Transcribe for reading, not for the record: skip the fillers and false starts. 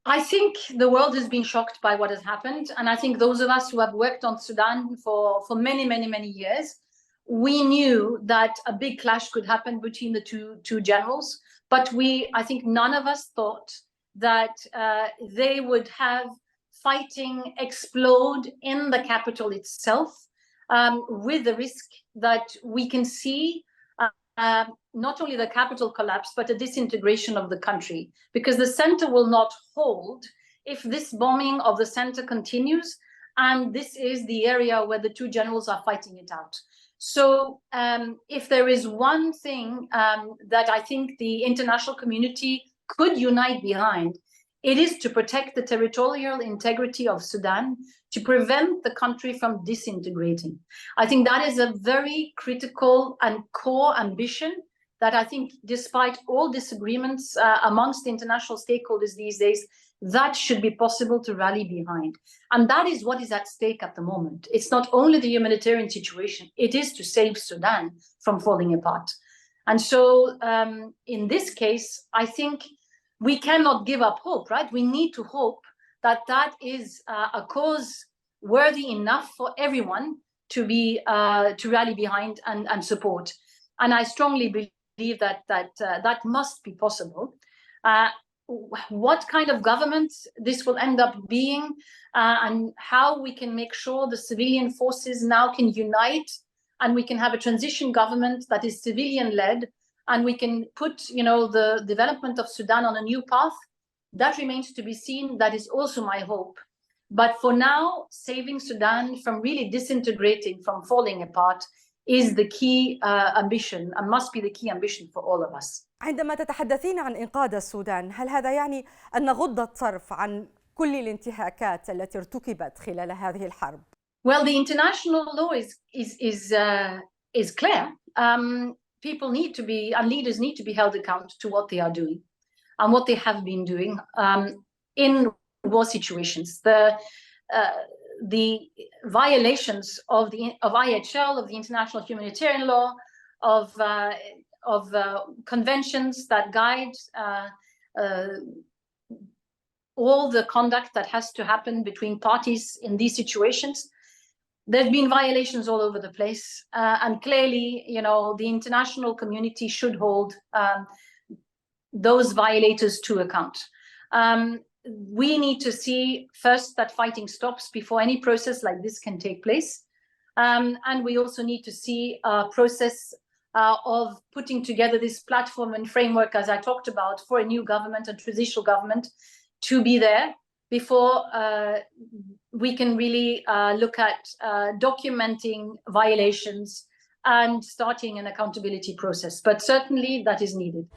I think the world has been shocked by what has happened. And I think those of us who have worked on Sudan for many years, we knew that a big clash could happen between the two generals. But I think none of us thought that they would have fighting explode in the capital itself, with the risk that we can see not only the capital collapse, but a disintegration of the country, because the center will not hold if this bombing of the center continues, and this is the area where the two generals are fighting it out. So if there is one thing that I think the international community could unite behind, it is to protect the territorial integrity of Sudan, to prevent the country from disintegrating. I think that is a very critical and core ambition that I think, despite all disagreements amongst the international stakeholders these days, that should be possible to rally behind. And that is what is at stake at the moment. It's not only the humanitarian situation, it is to save Sudan from falling apart. And so in this case, I think we cannot give up hope, right? We need to hope that that is a cause worthy enough for everyone to be to rally behind and support. And I strongly believe that that must be possible. What kind of government this will end up being, and how we can make sure the civilian forces now can unite, and we can have a transition government that is civilian-led, and we can put, the development of Sudan on a new path, that remains to be seen. That is also my hope. But for now, saving Sudan from really disintegrating, from falling apart, is the key ambition, and must be the key ambition for all of us. عندما تتحدثين عن إنقاذ السودان، هل هذا يعني أن نغض الطرف عن كل الانتهاكات التي ارتكبت خلال هذه الحرب؟ Well, the international law is clear. People need to be, and leaders need to be held accountable to what they are doing and what they have been doing in war situations. The violations of IHL, of the international humanitarian law, of conventions that guide all the conduct that has to happen between parties in these situations. There's been violations all over the place, and clearly, the international community should hold those violators to account. We need to see first that fighting stops before any process like this can take place, and we also need to see a process of putting together this platform and framework, as I talked about, for a new government, a transitional government, to be there before we can really look at documenting violations and starting an accountability process. But certainly that is needed.